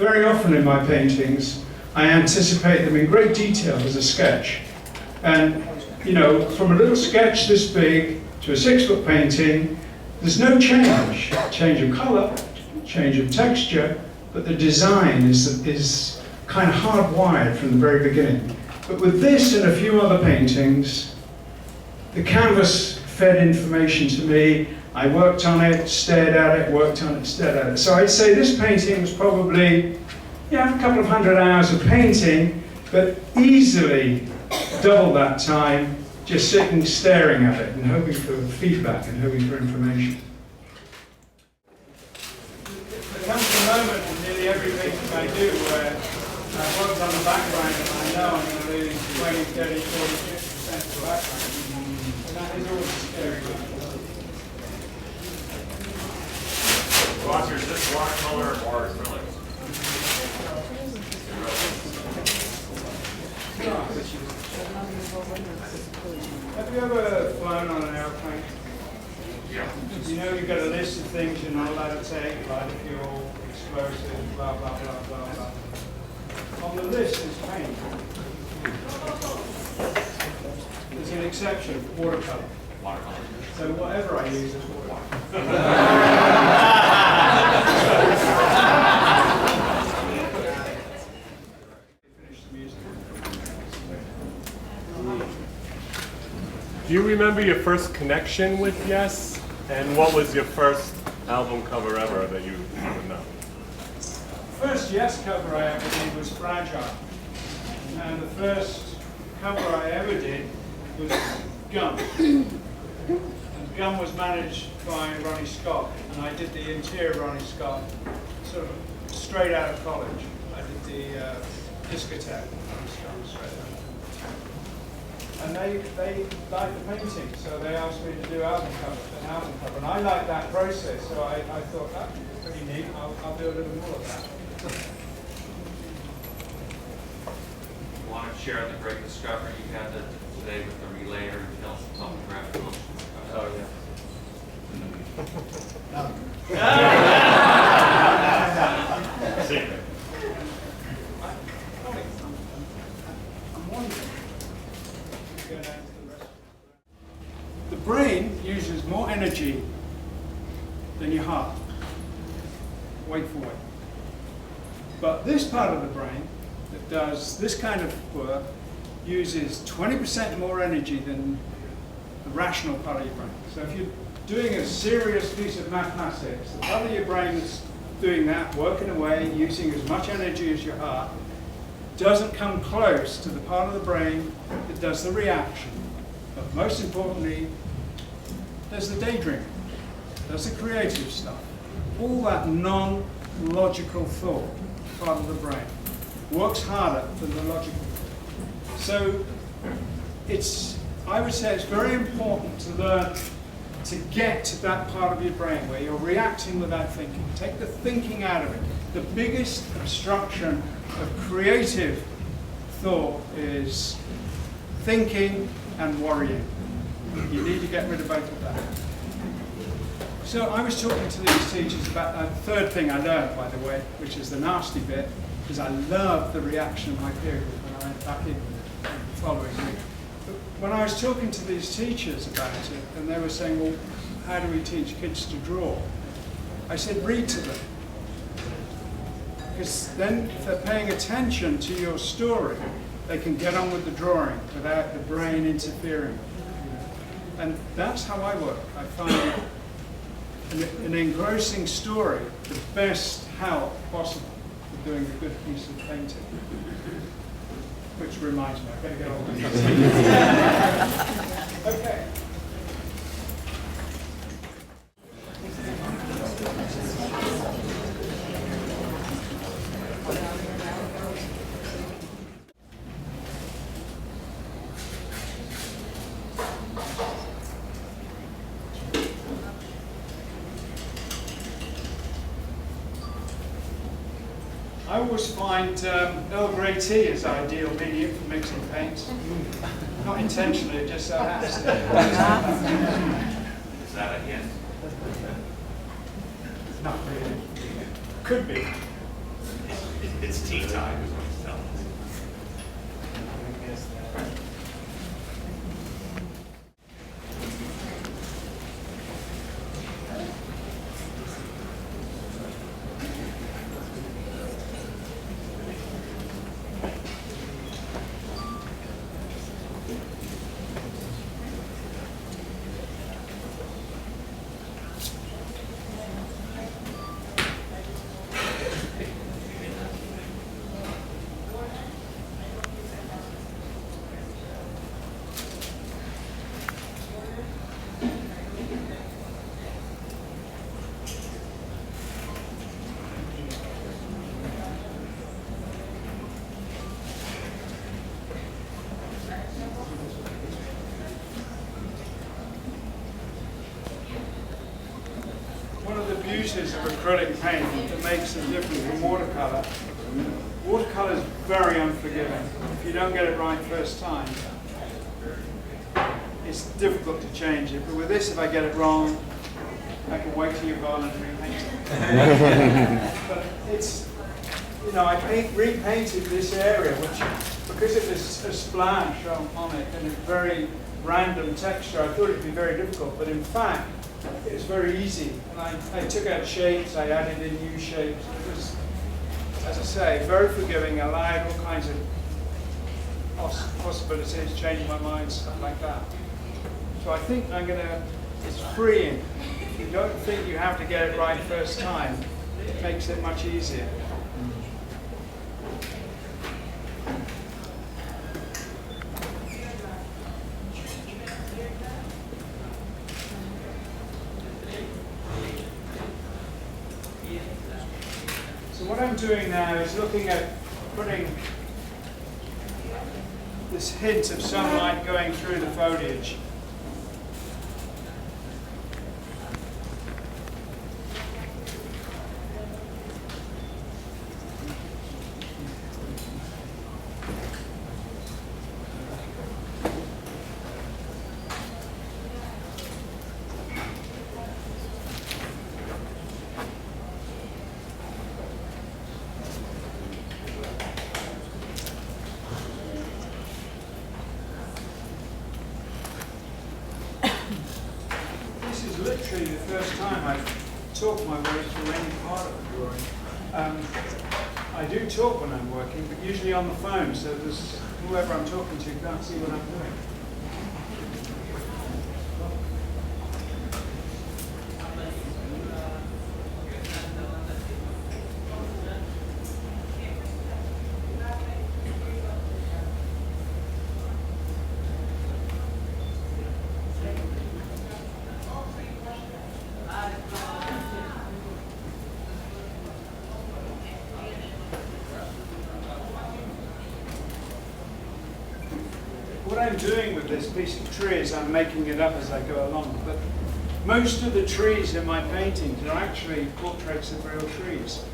very often in my paintings, I anticipate them in great detail as a sketch. And, you know, from a little sketch this big to a 6-foot painting, there's no change. Change of colour, change of texture, but the design is kind of hardwired from the very beginning. But with this and a few other paintings, the canvas fed information to me. I worked on it, stared at it, worked on it, stared at it. So I'd say this painting was probably, yeah, a couple of 100 hours of painting, but easily double that time just sitting staring at it and hoping for feedback and hoping for information. There comes a moment in nearly every painting I do where I've worked on the background and I know I'm going to lose 20, 30, 40, 50% of the background. And that is always scary. Roger, is this watercolor or acrylic? Have you ever flown on an airplane? Yeah. You know you've got a list of things you're not allowed to take, lighter fuel, explosives, blah, blah, blah, blah, blah. On the list is paint. There's an exception, watercolor. Watercolor. So whatever I use is watercolor. Do you remember your first connection with Yes? And what was your first album cover ever that you would know? The first Yes cover I ever did was Fragile. And the first cover I ever did was Gum. And Gum was managed by Ronnie Scott. And I did the interior Ronnie Scott, sort of straight out of college. I did the discotheque Ronnie Scott straight out. And they liked the painting, so they asked me to do an album cover. And I liked that process, so I thought that was pretty neat. I'll do a little more of that. You want to share the great discovery you had today with the relayer and topographic motion? Oh, yeah. Secret. I'm wondering. The brain uses more energy than your heart. Wait for it. But this part of the brain that does this kind of work uses 20% more energy than the rational part of your brain. So if you're doing a serious piece of mathematics, the part of your brain that's doing that, working away, using as much energy as your heart, doesn't come close to the part of the brain that does the reaction. But most importantly, there's the daydreaming, there's the creative stuff. All that non-logical thought part of the brain works harder than the logical. So I would say it's very important to learn to get to that part of your brain where you're reacting without thinking. Take the thinking out of it. The biggest obstruction of creative thought is thinking and worrying. You need to get rid of both of that. So I was talking to these teachers about a third thing I learned, by the way, which is the nasty bit, because I loved the reaction of my peer group when I went back in the following week. But when I was talking to these teachers about it, and they were saying, well, how do we teach kids to draw? I said, read to them. Because then if they're paying attention to your story, they can get on with the drawing without the brain interfering. And that's how I work. I find an engrossing story the best help possible for doing a good piece of painting. Which reminds me, I better get on with this. Okay. I always find Earl Grey tea is ideal medium for mixing paints. Not intentionally, it just so happens. Is that a hint? Not really. Could be. It's tea time, is what he's telling us. One of the beauties of acrylic paint that makes it different from watercolor, watercolor is very unforgiving. If you don't get it right first time, it's difficult to change it. But with this, if I get it wrong, I can wait till you're gone and repaint it. But it's, you know, I repainted this area, which, because it was a splash on it and a very random texture, I thought it'd be very difficult. But in fact, it was very easy. And I took out shapes, I added in new shapes. It was, as I say, very forgiving, allowed all kinds of possibilities, changing my mind, stuff like that. So I think it's freeing. If you don't think you have to get it right first time, it makes it much easier. So what I'm doing now is looking at putting this hint of sunlight going through the foliage. Literally the first time I've talked my way through any part of the drawing. I do talk when I'm working, but usually on the phone, so there's whoever I'm talking to can't see what I'm doing. What I'm doing with this piece of tree is I'm making it up as I go along, but most of the trees in my paintings are actually portraits of real trees.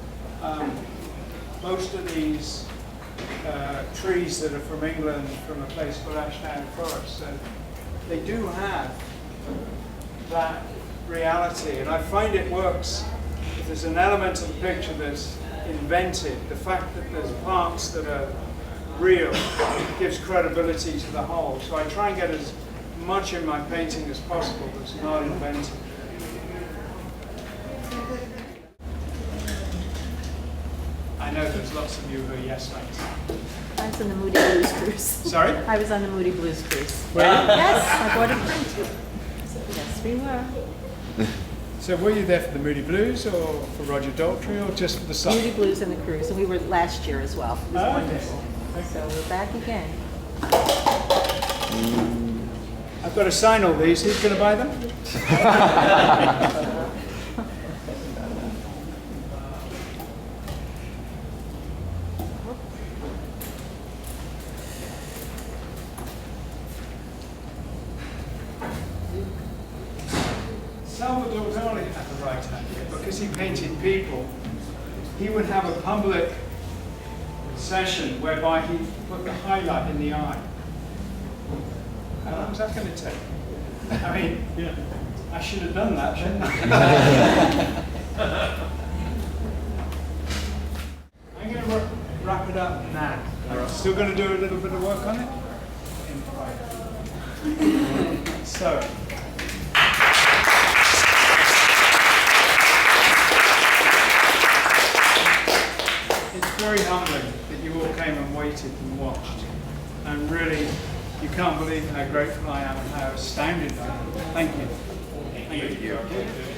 Most of these trees that are from England, from a place called Ashdown Forest, so they do have that reality, and I find it works if there's an element of the picture that's invented. The fact that there's parts that are real gives credibility to the whole. So I try and get as much in my painting as possible that's not invented. I know there's lots of you who are yes mates. I was on the Moody Blues cruise. Sorry? I was on the Moody Blues cruise. Were you? Yes, I bought a print. Yes, we were. So were you there for the Moody Blues or for Roger Daltrey or just for the song? Moody Blues and the cruise, and we were last year as well. It was Oh, wonderful. okay. So we're back again. I've got to sign all these. Who's going to buy them? Salvador Dali had the right hand here because he painted people. He would have a public session whereby he put the highlight in the eye. How long is that going to take? I mean, yeah, I should have done that, shouldn't I? I'm going to it up now. I'm still going to do a little bit of work on it in private. So, it's very humbling that you all came and waited and watched. And really, you can't believe how grateful I am and how astounded I am. Thank you. Thank you.